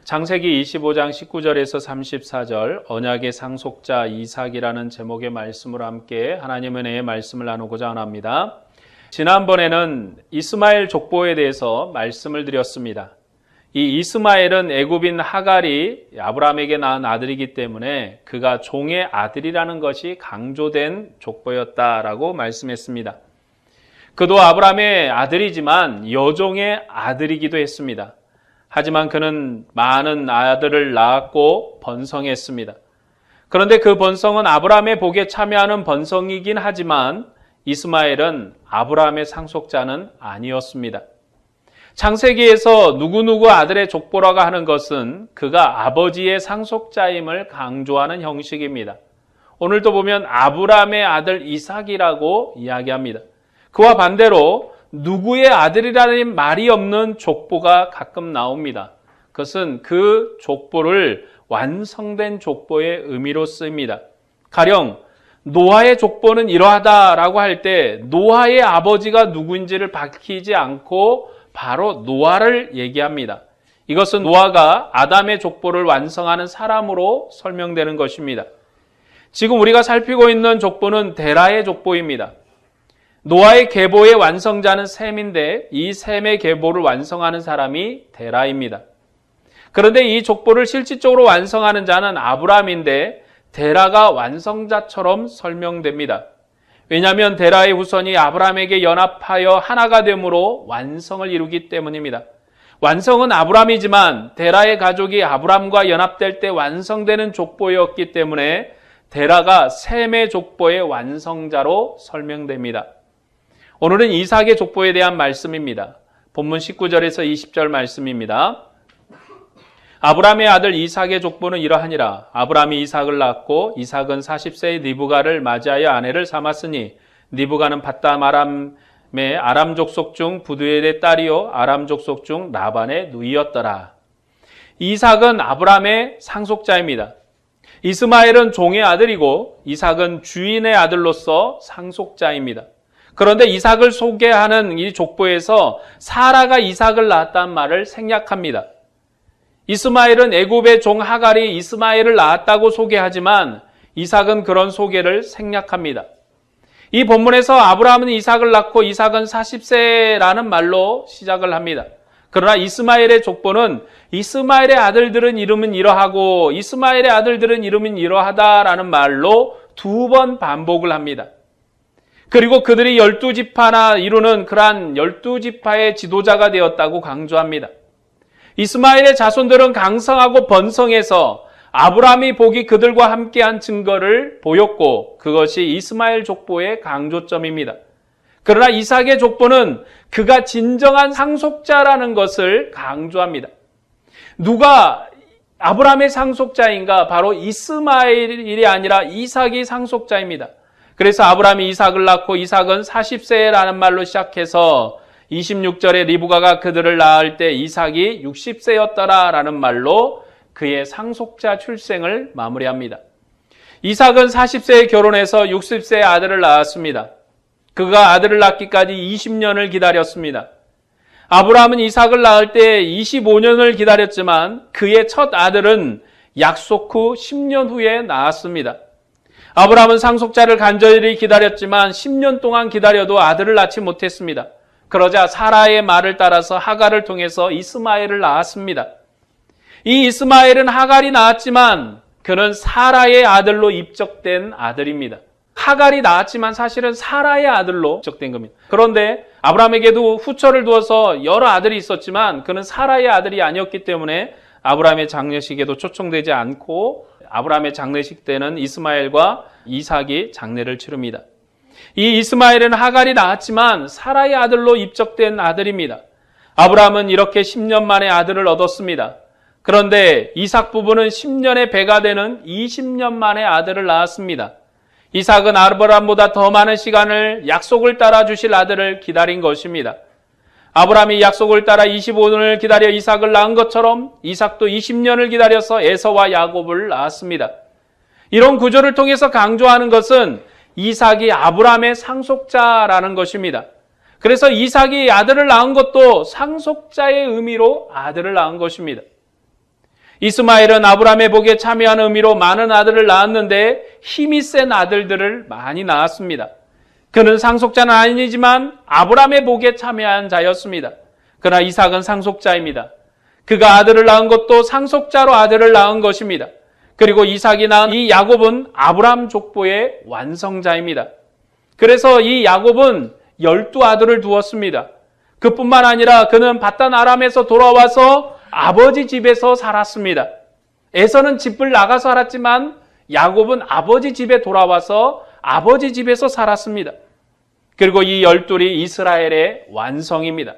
창세기 25장 19절에서 34절 언약의 상속자 이삭이라는 제목의 말씀으로 함께 하나님의 은혜의 말씀을 나누고자 합니다. 지난번에는 이스마엘 족보에 대해서 말씀을 드렸습니다. 이 이스마엘은 애굽인 하갈이 아브라함에게 낳은 아들이기 때문에 그가 종의 아들이라는 것이 강조된 족보였다라고 말씀했습니다. 그도 아브라함의 아들이지만 여종의 아들이기도 했습니다. 하지만 그는 많은 아들을 낳았고 번성했습니다. 그런데 그 번성은 아브라함의 복에 참여하는 번성이긴 하지만 이스마엘은 아브라함의 상속자는 아니었습니다. 창세기에서 누구누구 아들의 족보라고 하는 것은 그가 아버지의 상속자임을 강조하는 형식입니다. 오늘도 보면 아브라함의 아들 이삭이라고 이야기합니다. 그와 반대로 누구의 아들이라는 말이 없는 족보가 가끔 나옵니다. 그것은 그 족보를 완성된 족보의 의미로 쓰입니다. 가령 노아의 족보는 이러하다라고 할 때 노아의 아버지가 누구인지를 밝히지 않고 바로 노아를 얘기합니다. 이것은 노아가 아담의 족보를 완성하는 사람으로 설명되는 것입니다. 지금 우리가 살피고 있는 족보는 데라의 족보입니다. 노아의 계보의 완성자는 셈인데 이 셈의 계보를 완성하는 사람이 데라입니다. 그런데 이 족보를 실질적으로 완성하는 자는 아브라함인데 데라가 완성자처럼 설명됩니다. 왜냐하면 데라의 후손이 아브라함에게 연합하여 하나가 됨으로 완성을 이루기 때문입니다. 완성은 아브라함이지만 데라의 가족이 아브라함과 연합될 때 완성되는 족보였기 때문에 데라가 셈의 족보의 완성자로 설명됩니다. 오늘은 이삭의 족보에 대한 말씀입니다. 본문 19절에서 20절 말씀입니다. 아브라함의 아들 이삭의 족보는 이러하니라. 아브라함이 이삭을 낳았고 이삭은 40세의 리브가를 맞이하여 아내를 삼았으니 리브가는 밧담 아람의 아람 족속 중 부두엘의 딸이요 아람 족속 중 라반의 누이였더라. 이삭은 아브라함의 상속자입니다. 이스마엘은 종의 아들이고 이삭은 주인의 아들로서 상속자입니다. 그런데 이삭을 소개하는 이 족보에서 사라가 이삭을 낳았다는 말을 생략합니다. 이스마엘은 애굽의 종 하갈이 이스마엘을 낳았다고 소개하지만 이삭은 그런 소개를 생략합니다. 이 본문에서 아브라함은 이삭을 낳고 이삭은 40세라는 말로 시작을 합니다. 그러나 이스마엘의 족보는 이스마엘의 아들들은 이름은 이러하고 이스마엘의 아들들은 이름은 이러하다라는 말로 2번 반복을 합니다. 그리고 그들이 12지파나 이루는 그러한 12지파의 지도자가 되었다고 강조합니다. 이스마엘의 자손들은 강성하고 번성해서 아브라함의 복이 그들과 함께한 증거를 보였고 그것이 이스마엘 족보의 강조점입니다. 그러나 이삭의 족보는 그가 진정한 상속자라는 것을 강조합니다. 누가 아브라함의 상속자인가? 바로 이스마엘이 아니라 이삭이 상속자입니다. 그래서 아브라함이 이삭을 낳고 이삭은 40세라는 말로 시작해서 26절에 리브가가 그들을 낳을 때 이삭이 60세였더라라는 말로 그의 상속자 출생을 마무리합니다. 이삭은 40세에 결혼해서 60세의 아들을 낳았습니다. 그가 아들을 낳기까지 20년을 기다렸습니다. 아브라함은 이삭을 낳을 때 25년을 기다렸지만 그의 첫 아들은 약속 후 10년 후에 낳았습니다. 아브라함은 상속자를 간절히 기다렸지만 10년 동안 기다려도 아들을 낳지 못했습니다. 그러자 사라의 말을 따라서 하갈을 통해서 이스마엘을 낳았습니다. 이 이스마엘은 하갈이 낳았지만 그는 사라의 아들로 입적된 아들입니다. 하갈이 낳았지만 사실은 사라의 아들로 입적된 겁니다. 그런데 아브라함에게도 후처를 두어서 여러 아들이 있었지만 그는 사라의 아들이 아니었기 때문에 아브라함의 장례식에도 초청되지 않고 아브라함의 장례식 때는 이스마엘과 이삭이 장례를 치릅니다. 이 이스마엘은 하갈이 낳았지만 사라의 아들로 입적된 아들입니다. 아브라함은 이렇게 10년 만에 아들을 얻었습니다. 그런데 이삭 부부는 10년의 배가 되는 20년 만에 아들을 낳았습니다. 이삭은 아브라함보다 더 많은 시간을 약속을 따라 주실 아들을 기다린 것입니다. 아브라함이 약속을 따라 25년을 기다려 이삭을 낳은 것처럼 이삭도 20년을 기다려서 에서와 야곱을 낳았습니다. 이런 구조를 통해서 강조하는 것은 이삭이 아브라함의 상속자라는 것입니다. 그래서 이삭이 아들을 낳은 것도 상속자의 의미로 아들을 낳은 것입니다. 이스마엘은 아브라함의 복에 참여한 의미로 많은 아들을 낳았는데 힘이 센 아들들을 많이 낳았습니다. 그는 상속자는 아니지만 아브라함의 복에 참여한 자였습니다. 그러나 이삭은 상속자입니다. 그가 아들을 낳은 것도 상속자로 아들을 낳은 것입니다. 그리고 이삭이 낳은 이 야곱은 아브라함 족보의 완성자입니다. 그래서 이 야곱은 12아들을 두었습니다. 그뿐만 아니라 그는 바단 아람에서 돌아와서 아버지 집에서 살았습니다. 에서는 집을 나가서 살았지만 야곱은 아버지 집에 돌아와서 아버지 집에서 살았습니다. 그리고 이 12이 이스라엘의 완성입니다.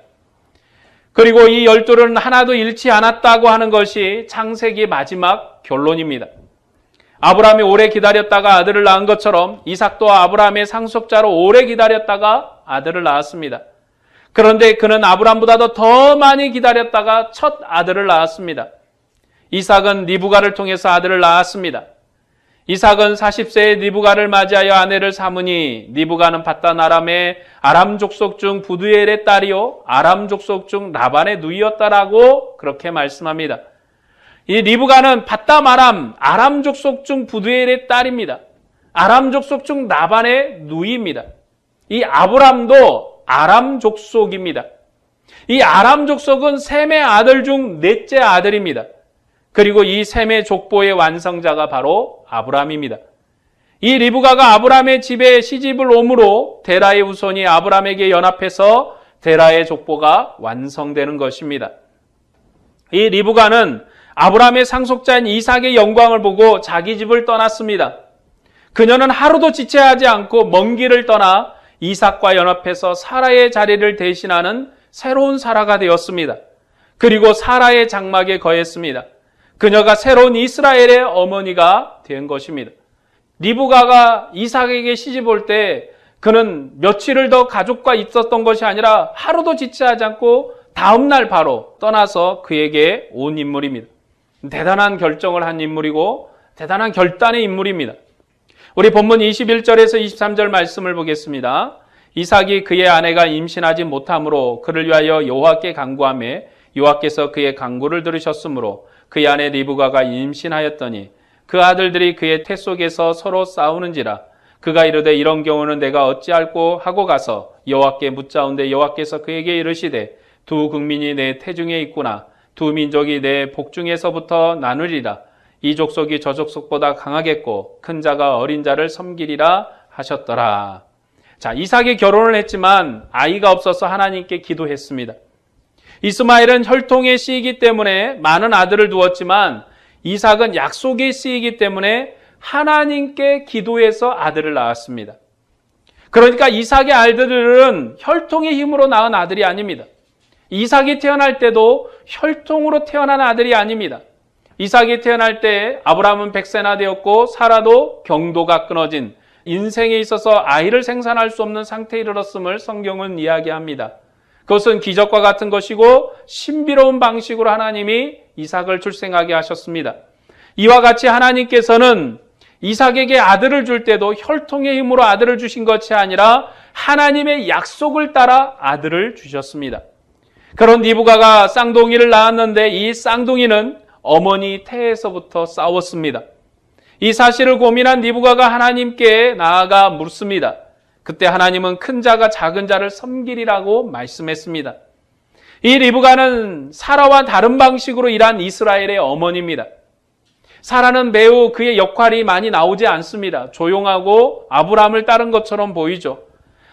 그리고 이 12은 하나도 잃지 않았다고 하는 것이 창세기 마지막 결론입니다. 아브라함이 오래 기다렸다가 아들을 낳은 것처럼 이삭도 아브라함의 상속자로 오래 기다렸다가 아들을 낳았습니다. 그런데 그는 아브라함보다도 더 많이 기다렸다가 첫 아들을 낳았습니다. 이삭은 리브가를 통해서 아들을 낳았습니다. 이삭은 40세에 리브가를 맞이하여 아내를 삼으니 리브가는 바단 아람의 아람 족속 중 부두엘의 딸이요 아람 족속 중 라반의 누이였다라고 그렇게 말씀합니다. 이 리브가는 바단 아람 족속 중 부두엘의 딸입니다. 아람 족속 중 라반의 누이입니다. 이 아브람도 아람 족속입니다. 이 아람 족속은 셈의 아들 중 넷째 아들입니다. 그리고 이 셈의 족보의 완성자가 바로 아브람입니다. 이 리브가가 아브람의 집에 시집을 오므로 데라의 후손이 아브람에게 연합해서 데라의 족보가 완성되는 것입니다. 이 리브가는 아브람의 상속자인 이삭의 영광을 보고 자기 집을 떠났습니다. 그녀는 하루도 지체하지 않고 먼 길을 떠나 이삭과 연합해서 사라의 자리를 대신하는 새로운 사라가 되었습니다. 그리고 사라의 장막에 거했습니다. 그녀가 새로운 이스라엘의 어머니가 된 것입니다. 리브가가 이삭에게 시집 올 때 그는 며칠을 더 가족과 있었던 것이 아니라 하루도 지체하지 않고 다음날 바로 떠나서 그에게 온 인물입니다. 대단한 결정을 한 인물이고 대단한 결단의 인물입니다. 우리 본문 21절에서 23절 말씀을 보겠습니다. 이삭이 그의 아내가 임신하지 못함으로 그를 위하여 여호와께 간구하매 여호와께서 그의 간구를 들으셨으므로 그의 아내 리브가가 임신하였더니 그 아들들이 그의 태 속에서 서로 싸우는지라 그가 이르되 이런 경우는 내가 어찌할꼬 하고 가서 여호와께 묻자온데 여호와께서 그에게 이르시되 두 국민이 내 태중에 있구나 두 민족이 내 복중에서부터 나누리라 이 족속이 저 족속보다 강하겠고 큰 자가 어린 자를 섬기리라 하셨더라. 자, 이삭이 결혼을 했지만 아이가 없어서 하나님께 기도했습니다. 이스마엘은 혈통의 씨이기 때문에 많은 아들을 두었지만 이삭은 약속의 씨이기 때문에 하나님께 기도해서 아들을 낳았습니다. 그러니까 이삭의 아들들은 혈통의 힘으로 낳은 아들이 아닙니다. 이삭이 태어날 때도 혈통으로 태어난 아들이 아닙니다. 이삭이 태어날 때 아브라함은 100세나 되었고 사라도 경도가 끊어진 인생에 있어서 아이를 생산할 수 없는 상태에 이르렀음을 성경은 이야기합니다. 그것은 기적과 같은 것이고 신비로운 방식으로 하나님이 이삭을 출생하게 하셨습니다. 이와 같이 하나님께서는 이삭에게 아들을 줄 때도 혈통의 힘으로 아들을 주신 것이 아니라 하나님의 약속을 따라 아들을 주셨습니다. 그런 리브가가 쌍둥이를 낳았는데 이 쌍둥이는 어머니 태에서부터 싸웠습니다. 이 사실을 고민한 리브가가 하나님께 나아가 묻습니다. 그때 하나님은 큰 자가 작은 자를 섬기리라고 말씀했습니다. 이 리브가는 사라와 다른 방식으로 일한 이스라엘의 어머니입니다. 사라는 매우 그의 역할이 많이 나오지 않습니다. 조용하고 아브라함을 따른 것처럼 보이죠.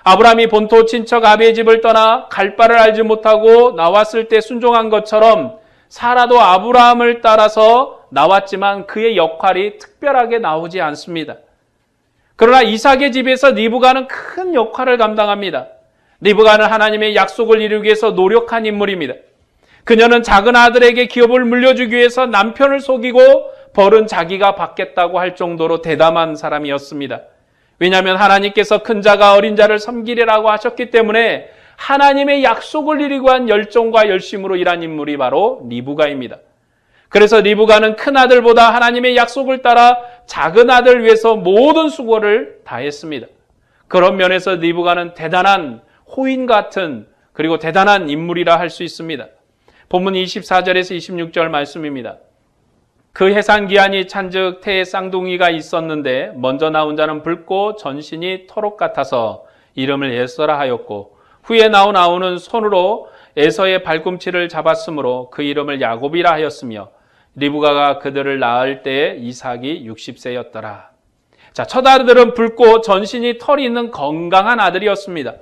아브라함이 본토 친척 아비의 집을 떠나 갈 바를 알지 못하고 나왔을 때 순종한 것처럼 사라도 아브라함을 따라서 나왔지만 그의 역할이 특별하게 나오지 않습니다. 그러나 이삭의 집에서 리브가는 큰 역할을 감당합니다. 리브가는 하나님의 약속을 이루기 위해서 노력한 인물입니다. 그녀는 작은 아들에게 기업을 물려주기 위해서 남편을 속이고 벌은 자기가 받겠다고 할 정도로 대담한 사람이었습니다. 왜냐하면 하나님께서 큰 자가 어린 자를 섬기리라고 하셨기 때문에 하나님의 약속을 이루기 위한 열정과 열심으로 일한 인물이 바로 리브가입니다. 그래서 리브가는 큰 아들보다 하나님의 약속을 따라 작은 아들을 위해서 모든 수고를 다했습니다. 그런 면에서 리브가는 대단한 호인 같은 그리고 대단한 인물이라 할 수 있습니다. 본문 24절에서 26절 말씀입니다. 그 해산기한이 찬즉 태의 쌍둥이가 있었는데 먼저 나온 자는 붉고 전신이 토록 같아서 이름을 에서라 하였고 후에 나온 아우는 손으로 에서의 발꿈치를 잡았으므로 그 이름을 야곱이라 하였으며 리브가가 그들을 낳을 때에 이삭이 60세였더라. 자, 첫 아들은 붉고 전신이 털이 있는 건강한 아들이었습니다.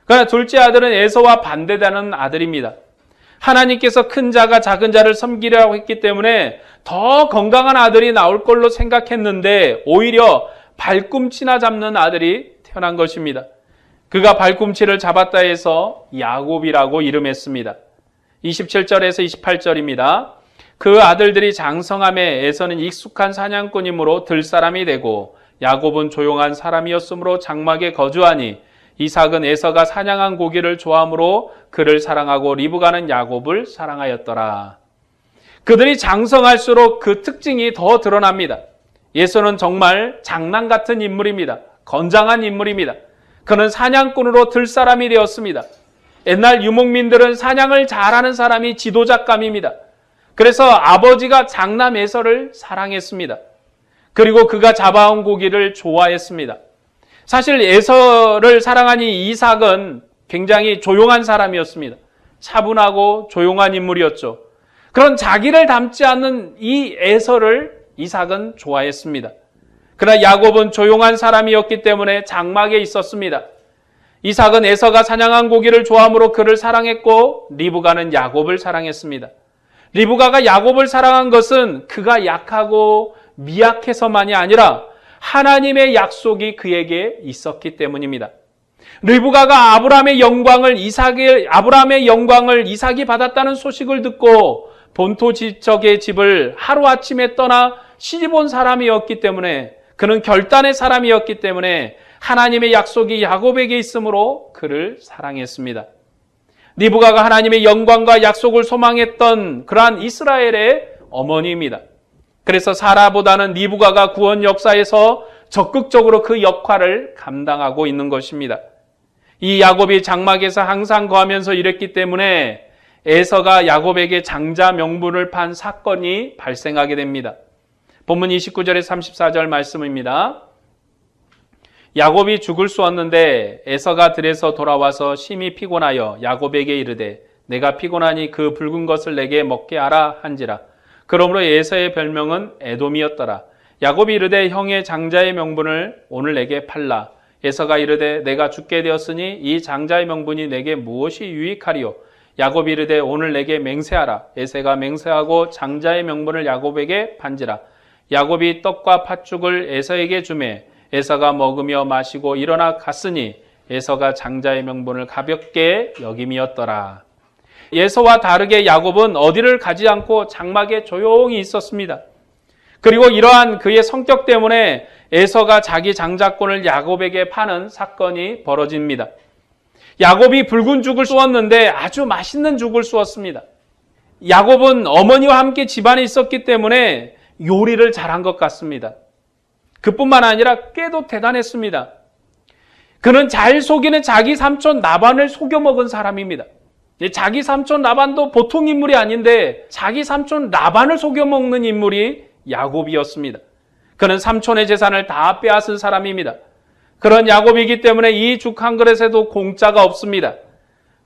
그러나 둘째 아들은 에서와 반대되는 아들입니다. 하나님께서 큰 자가 작은 자를 섬기려고 했기 때문에 더 건강한 아들이 나올 걸로 생각했는데 오히려 발꿈치나 잡는 아들이 태어난 것입니다. 그가 발꿈치를 잡았다 해서 야곱이라고 이름했습니다. 27절에서 28절입니다. 그 아들들이 장성함에 에서는 익숙한 사냥꾼이므로 들사람이 되고 야곱은 조용한 사람이었으므로 장막에 거주하니 이삭은 에서가 사냥한 고기를 좋아하므로 그를 사랑하고 리브가는 야곱을 사랑하였더라. 그들이 장성할수록 그 특징이 더 드러납니다. 에서는 정말 장난 같은 인물입니다. 건장한 인물입니다. 그는 사냥꾼으로 들사람이 되었습니다. 옛날 유목민들은 사냥을 잘하는 사람이 지도자감입니다. 그래서 아버지가 장남 에서를 사랑했습니다. 그리고 그가 잡아온 고기를 좋아했습니다. 사실 에서를 사랑하니 이삭은 굉장히 조용한 사람이었습니다. 차분하고 조용한 인물이었죠. 그런 자기를 닮지 않는 이 에서를 이삭은 좋아했습니다. 그러나 야곱은 조용한 사람이었기 때문에 장막에 있었습니다. 이삭은 에서가 사냥한 고기를 좋아하므로 그를 사랑했고 리브가는 야곱을 사랑했습니다. 리브가가 야곱을 사랑한 것은 그가 약하고 미약해서만이 아니라 하나님의 약속이 그에게 있었기 때문입니다. 리브가가 아브라함의 영광을 이삭이 받았다는 소식을 듣고 본토 지척의 집을 하루아침에 떠나 시집온 사람이었기 때문에 그는 결단의 사람이었기 때문에 하나님의 약속이 야곱에게 있으므로 그를 사랑했습니다. 리브가가 하나님의 영광과 약속을 소망했던 그러한 이스라엘의 어머니입니다. 그래서 사라보다는 리브가가 구원 역사에서 적극적으로 그 역할을 감당하고 있는 것입니다. 이 야곱이 장막에서 항상 거하면서 일했기 때문에 에서가 야곱에게 장자 명분을 판 사건이 발생하게 됩니다. 본문 29절에 34절 말씀입니다. 야곱이 죽을 수 없는데 에서가 들에서 돌아와서 심히 피곤하여 야곱에게 이르되 내가 피곤하니 그 붉은 것을 내게 먹게 하라 한지라. 그러므로 에서의 별명은 에돔이었더라. 야곱이 이르되 형의 장자의 명분을 오늘 내게 팔라. 에서가 이르되 내가 죽게 되었으니 이 장자의 명분이 내게 무엇이 유익하리요? 야곱이 이르되 오늘 내게 맹세하라. 에서가 맹세하고 장자의 명분을 야곱에게 판지라. 야곱이 떡과 팥죽을 에서에게 주매 에서가 먹으며 마시고 일어나 갔으니 에서가 장자의 명분을 가볍게 여김이었더라. 에서와 다르게 야곱은 어디를 가지 않고 장막에 조용히 있었습니다. 그리고 이러한 그의 성격 때문에 에서가 자기 장자권을 야곱에게 파는 사건이 벌어집니다. 야곱이 붉은 죽을 쏘았는데 아주 맛있는 죽을 쏘았습니다. 야곱은 어머니와 함께 집안에 있었기 때문에 요리를 잘한 것 같습니다. 그뿐만 아니라 꽤도 대단했습니다. 그는 잘 속이는 자기 삼촌 라반을 속여 먹은 사람입니다. 자기 삼촌 라반도 보통 인물이 아닌데 자기 삼촌 라반을 속여 먹는 인물이 야곱이었습니다. 그는 삼촌의 재산을 다 빼앗은 사람입니다. 그런 야곱이기 때문에 이 죽 한 그릇에도 공짜가 없습니다.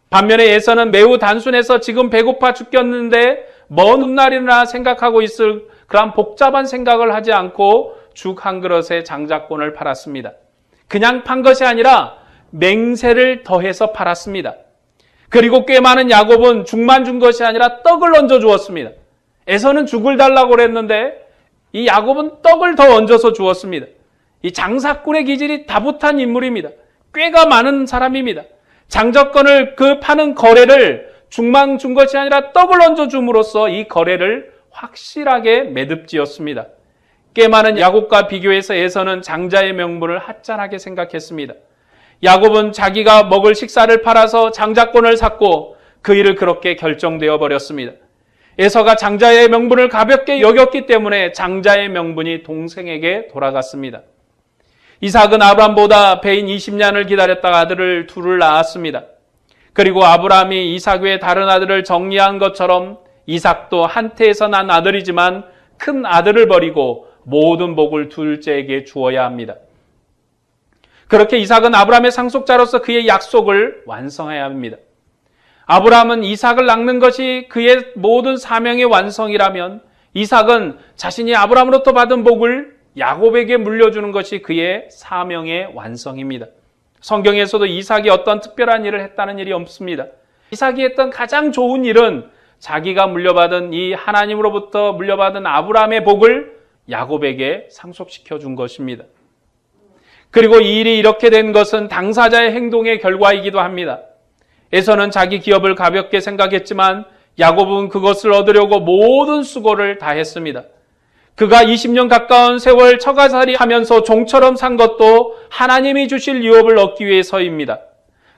반면에 에서는 매우 단순해서 지금 배고파 죽겠는데 먼 훗날이나 생각하고 있을 그런 복잡한 생각을 하지 않고 죽 한 그릇에 장자권을 팔았습니다. 그냥 판 것이 아니라 맹세를 더해서 팔았습니다. 그리고 꽤 많은 야곱은 죽만 준 것이 아니라 떡을 얹어 주었습니다. 에서는 죽을 달라고 그랬는데 이 야곱은 떡을 더 얹어서 주었습니다. 이 장사꾼의 기질이 다부탄 인물입니다. 꾀가 많은 사람입니다. 장자권을 파는 거래를 죽만 준 것이 아니라 떡을 얹어 줌으로써 이 거래를 확실하게 매듭지었습니다. 꽤 많은 야곱과 비교해서 에서는 장자의 명분을 하찮게 생각했습니다. 야곱은 자기가 먹을 식사를 팔아서 장자권을 샀고 그 일을 그렇게 결정되어 버렸습니다. 에서가 장자의 명분을 가볍게 여겼기 때문에 장자의 명분이 동생에게 돌아갔습니다. 이삭은 아브람보다 배인 20년을 기다렸다가 아들을 둘을 낳았습니다. 그리고 아브람이 이삭 외에 다른 아들을 정리한 것처럼 이삭도 한태에서 난 아들이지만 큰 아들을 버리고 모든 복을 둘째에게 주어야 합니다. 그렇게 이삭은 아브라함의 상속자로서 그의 약속을 완성해야 합니다. 아브라함은 이삭을 낳는 것이 그의 모든 사명의 완성이라면 이삭은 자신이 아브라함으로부터 받은 복을 야곱에게 물려주는 것이 그의 사명의 완성입니다. 성경에서도 이삭이 어떤 특별한 일을 했다는 일이 없습니다. 이삭이 했던 가장 좋은 일은 자기가 물려받은 이 하나님으로부터 물려받은 아브라함의 복을 야곱에게 상속시켜 준 것입니다. 그리고 이 일이 이렇게 된 것은 당사자의 행동의 결과이기도 합니다. 에서는 자기 기업을 가볍게 생각했지만 야곱은 그것을 얻으려고 모든 수고를 다했습니다. 그가 20년 가까운 세월 처가살이 하면서 종처럼 산 것도 하나님이 주실 유업을 얻기 위해서입니다.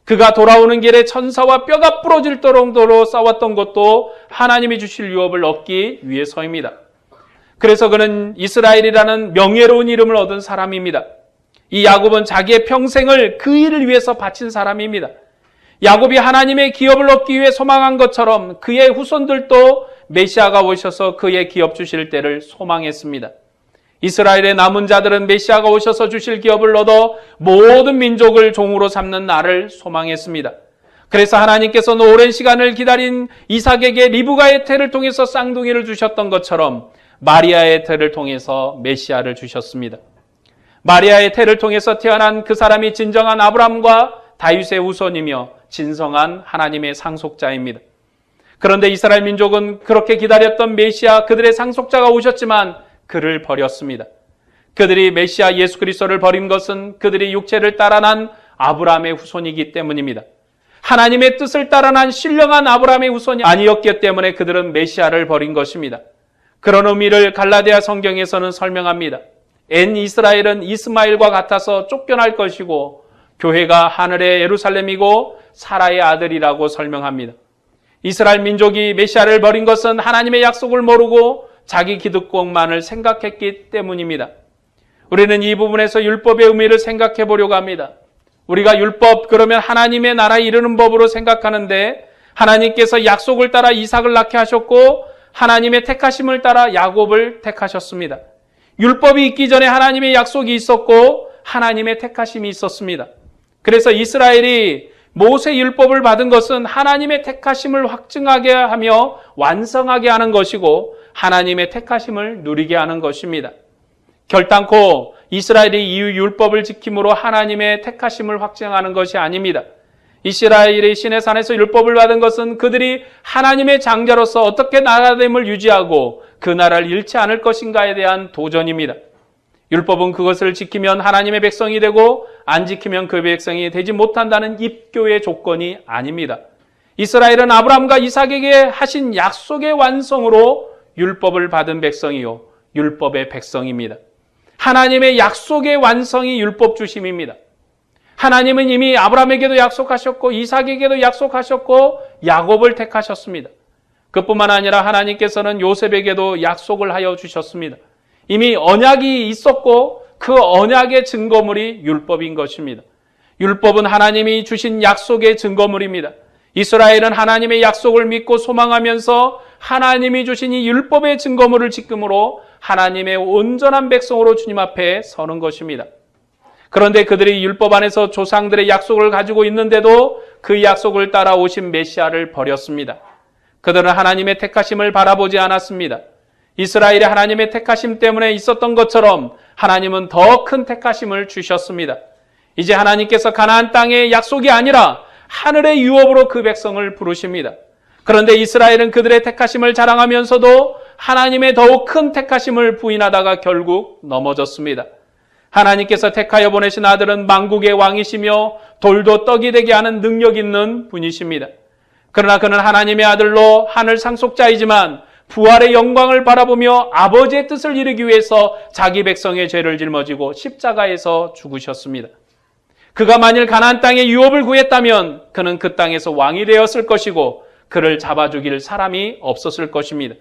그가 돌아오는 길에 천사와 뼈가 부러질 정도로 싸웠던 것도 하나님이 주실 유업을 얻기 위해서입니다. 그래서 그는 이스라엘이라는 명예로운 이름을 얻은 사람입니다. 이 야곱은 자기의 평생을 그 일을 위해서 바친 사람입니다. 야곱이 하나님의 기업을 얻기 위해 소망한 것처럼 그의 후손들도 메시아가 오셔서 그의 기업 주실 때를 소망했습니다. 이스라엘의 남은 자들은 메시아가 오셔서 주실 기업을 얻어 모든 민족을 종으로 삼는 날을 소망했습니다. 그래서 하나님께서는 오랜 시간을 기다린 이삭에게 리브가의 태를 통해서 쌍둥이를 주셨던 것처럼 마리아의 태를 통해서 메시아를 주셨습니다. 마리아의 태를 통해서 태어난 그 사람이 진정한 아브라함과 다윗의 후손이며 진성한 하나님의 상속자입니다. 그런데 이스라엘 민족은 그렇게 기다렸던 메시아 그들의 상속자가 오셨지만 그를 버렸습니다. 그들이 메시아 예수 그리스도를 버린 것은 그들이 육체를 따라 난 아브라함의 후손이기 때문입니다. 하나님의 뜻을 따라 난 신령한 아브라함의 후손이 아니었기 때문에 그들은 메시아를 버린 것입니다. 그런 의미를 갈라디아 성경에서는 설명합니다. 엔 이스라엘은 이스마엘과 같아서 쫓겨날 것이고 교회가 하늘의 예루살렘이고 사라의 아들이라고 설명합니다. 이스라엘 민족이 메시아를 버린 것은 하나님의 약속을 모르고 자기 기득권만을 생각했기 때문입니다. 우리는 이 부분에서 율법의 의미를 생각해 보려고 합니다. 우리가 율법 그러면 하나님의 나라에 이르는 법으로 생각하는데 하나님께서 약속을 따라 이삭을 낳게 하셨고 하나님의 택하심을 따라 야곱을 택하셨습니다. 율법이 있기 전에 하나님의 약속이 있었고 하나님의 택하심이 있었습니다. 그래서 이스라엘이 모세 율법을 받은 것은 하나님의 택하심을 확증하게 하며 완성하게 하는 것이고 하나님의 택하심을 누리게 하는 것입니다. 결단코 이스라엘이 이 율법을 지킴으로 하나님의 택하심을 확증하는 것이 아닙니다. 이스라엘이 시내산에서 율법을 받은 것은 그들이 하나님의 장자로서 어떻게 나라됨을 유지하고 그 나라를 잃지 않을 것인가에 대한 도전입니다. 율법은 그것을 지키면 하나님의 백성이 되고 안 지키면 그 백성이 되지 못한다는 입교의 조건이 아닙니다. 이스라엘은 아브라함과 이삭에게 하신 약속의 완성으로 율법을 받은 백성이요 율법의 백성입니다. 하나님의 약속의 완성이 율법 주심입니다. 하나님은 이미 아브라함에게도 약속하셨고 이삭에게도 약속하셨고 야곱을 택하셨습니다. 그뿐만 아니라 하나님께서는 요셉에게도 약속을 하여 주셨습니다. 이미 언약이 있었고 그 언약의 증거물이 율법인 것입니다. 율법은 하나님이 주신 약속의 증거물입니다. 이스라엘은 하나님의 약속을 믿고 소망하면서 하나님이 주신 이 율법의 증거물을 지킴으로 하나님의 온전한 백성으로 주님 앞에 서는 것입니다. 그런데 그들이 율법 안에서 조상들의 약속을 가지고 있는데도 그 약속을 따라 오신 메시아를 버렸습니다. 그들은 하나님의 택하심을 바라보지 않았습니다. 이스라엘이 하나님의 택하심 때문에 있었던 것처럼 하나님은 더 큰 택하심을 주셨습니다. 이제 하나님께서 가나안 땅의 약속이 아니라 하늘의 유업으로 그 백성을 부르십니다. 그런데 이스라엘은 그들의 택하심을 자랑하면서도 하나님의 더욱 큰 택하심을 부인하다가 결국 넘어졌습니다. 하나님께서 택하여 보내신 아들은 만국의 왕이시며 돌도 떡이 되게 하는 능력 있는 분이십니다. 그러나 그는 하나님의 아들로 하늘 상속자이지만 부활의 영광을 바라보며 아버지의 뜻을 이루기 위해서 자기 백성의 죄를 짊어지고 십자가에서 죽으셨습니다. 그가 만일 가나안 땅의 유업을 구했다면 그는 그 땅에서 왕이 되었을 것이고 그를 잡아 죽일 사람이 없었을 것입니다.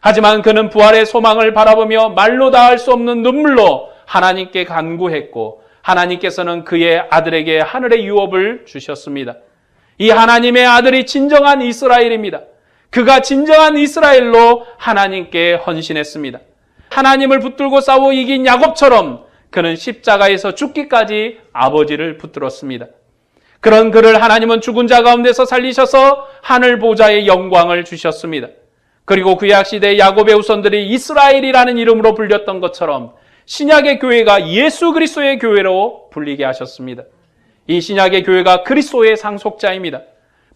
하지만 그는 부활의 소망을 바라보며 말로 다할 수 없는 눈물로 하나님께 간구했고 하나님께서는 그의 아들에게 하늘의 유업을 주셨습니다. 이 하나님의 아들이 진정한 이스라엘입니다. 그가 진정한 이스라엘로 하나님께 헌신했습니다. 하나님을 붙들고 싸워 이긴 야곱처럼 그는 십자가에서 죽기까지 아버지를 붙들었습니다. 그런 그를 하나님은 죽은 자 가운데서 살리셔서 하늘 보좌의 영광을 주셨습니다. 그리고 구약시대 야곱의 후손들이 이스라엘이라는 이름으로 불렸던 것처럼 신약의 교회가 예수 그리스도의 교회로 불리게 하셨습니다. 이 신약의 교회가 그리스도의 상속자입니다.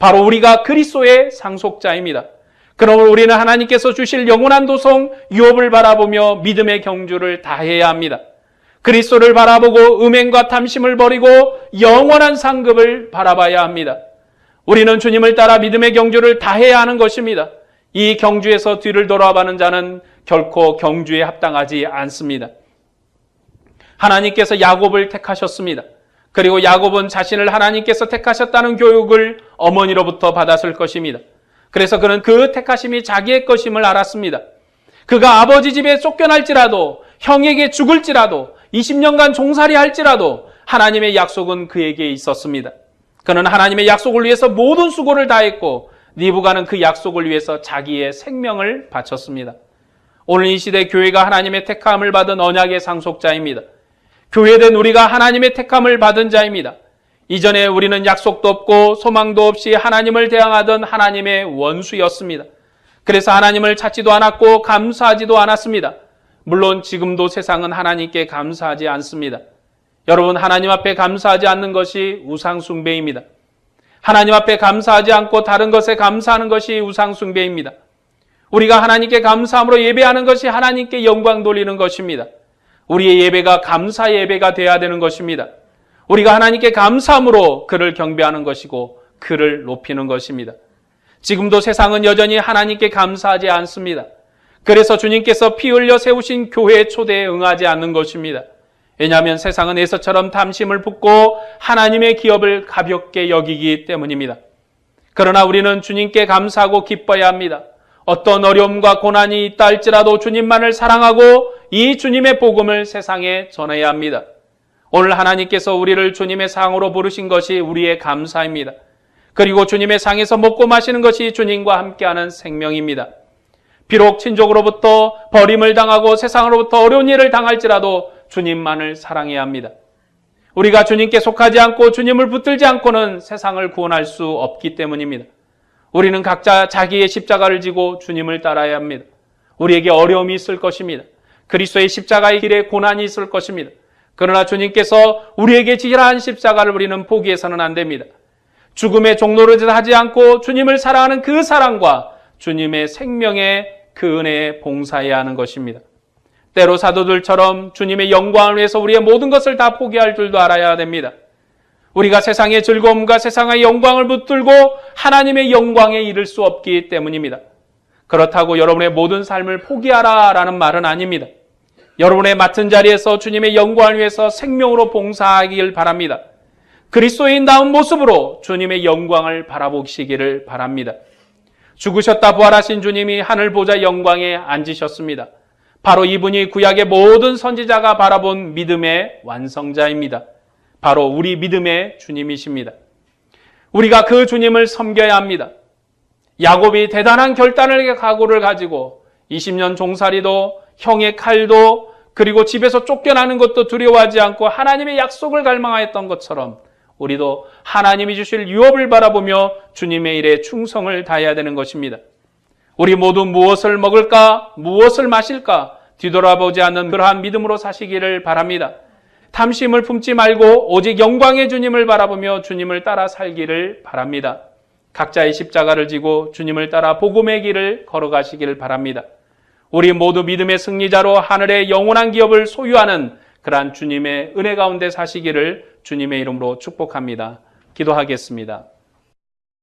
바로 우리가 그리스도의 상속자입니다. 그러므로 우리는 하나님께서 주실 영원한 도성 유업을 바라보며 믿음의 경주를 다해야 합니다. 그리스도를 바라보고 음행과 탐심을 버리고 영원한 상급을 바라봐야 합니다. 우리는 주님을 따라 믿음의 경주를 다해야 하는 것입니다. 이 경주에서 뒤를 돌아보는 자는 결코 경주에 합당하지 않습니다. 하나님께서 야곱을 택하셨습니다. 그리고 야곱은 자신을 하나님께서 택하셨다는 교육을 어머니로부터 받았을 것입니다. 그래서 그는 그 택하심이 자기의 것임을 알았습니다. 그가 아버지 집에 쫓겨날지라도, 형에게 죽을지라도, 20년간 종살이 할지라도 하나님의 약속은 그에게 있었습니다. 그는 하나님의 약속을 위해서 모든 수고를 다했고 리브가는 그 약속을 위해서 자기의 생명을 바쳤습니다. 오늘 이 시대 교회가 하나님의 택함을 받은 언약의 상속자입니다. 교회된 우리가 하나님의 택함을 받은 자입니다. 이전에 우리는 약속도 없고 소망도 없이 하나님을 대항하던 하나님의 원수였습니다. 그래서 하나님을 찾지도 않았고 감사하지도 않았습니다. 물론 지금도 세상은 하나님께 감사하지 않습니다. 여러분, 하나님 앞에 감사하지 않는 것이 우상숭배입니다. 하나님 앞에 감사하지 않고 다른 것에 감사하는 것이 우상숭배입니다. 우리가 하나님께 감사함으로 예배하는 것이 하나님께 영광 돌리는 것입니다. 우리의 예배가 감사 예배가 되어야 되는 것입니다. 우리가 하나님께 감사함으로 그를 경배하는 것이고 그를 높이는 것입니다. 지금도 세상은 여전히 하나님께 감사하지 않습니다. 그래서 주님께서 피 흘려 세우신 교회의 초대에 응하지 않는 것입니다. 왜냐하면 세상은 에서처럼 탐심을 품고 하나님의 기업을 가볍게 여기기 때문입니다. 그러나 우리는 주님께 감사하고 기뻐해야 합니다. 어떤 어려움과 고난이 있다 할지라도 주님만을 사랑하고 이 주님의 복음을 세상에 전해야 합니다. 오늘 하나님께서 우리를 주님의 상으로 부르신 것이 우리의 감사입니다. 그리고 주님의 상에서 먹고 마시는 것이 주님과 함께하는 생명입니다. 비록 친족으로부터 버림을 당하고 세상으로부터 어려운 일을 당할지라도 주님만을 사랑해야 합니다. 우리가 주님께 속하지 않고 주님을 붙들지 않고는 세상을 구원할 수 없기 때문입니다. 우리는 각자 자기의 십자가를 지고 주님을 따라야 합니다. 우리에게 어려움이 있을 것입니다. 그리스도의 십자가의 길에 고난이 있을 것입니다. 그러나 주님께서 우리에게 지시라 한 십자가를 우리는 포기해서는 안 됩니다. 죽음의 종노릇을 하지 않고 주님을 사랑하는 그 사랑과 주님의 생명의 그 은혜에 봉사해야 하는 것입니다. 때로 사도들처럼 주님의 영광을 위해서 우리의 모든 것을 다 포기할 줄도 알아야 됩니다. 우리가 세상의 즐거움과 세상의 영광을 붙들고 하나님의 영광에 이를 수 없기 때문입니다. 그렇다고 여러분의 모든 삶을 포기하라라는 말은 아닙니다. 여러분의 맡은 자리에서 주님의 영광을 위해서 생명으로 봉사하길 바랍니다. 그리스도인다운 모습으로 주님의 영광을 바라보시기를 바랍니다. 죽으셨다 부활하신 주님이 하늘 보좌 영광에 앉으셨습니다. 바로 이분이 구약의 모든 선지자가 바라본 믿음의 완성자입니다. 바로 우리 믿음의 주님이십니다. 우리가 그 주님을 섬겨야 합니다. 야곱이 대단한 결단을 각오를 가지고 20년 종살이도 형의 칼도 그리고 집에서 쫓겨나는 것도 두려워하지 않고 하나님의 약속을 갈망하였던 것처럼 우리도 하나님이 주실 유업을 바라보며 주님의 일에 충성을 다해야 되는 것입니다. 우리 모두 무엇을 먹을까, 무엇을 마실까 뒤돌아보지 않는 그러한 믿음으로 사시기를 바랍니다. 탐심을 품지 말고 오직 영광의 주님을 바라보며 주님을 따라 살기를 바랍니다. 각자의 십자가를 지고 주님을 따라 복음의 길을 걸어가시기를 바랍니다. 우리 모두 믿음의 승리자로 하늘의 영원한 기업을 소유하는 그러한 주님의 은혜 가운데 사시기를 주님의 이름으로 축복합니다. 기도하겠습니다.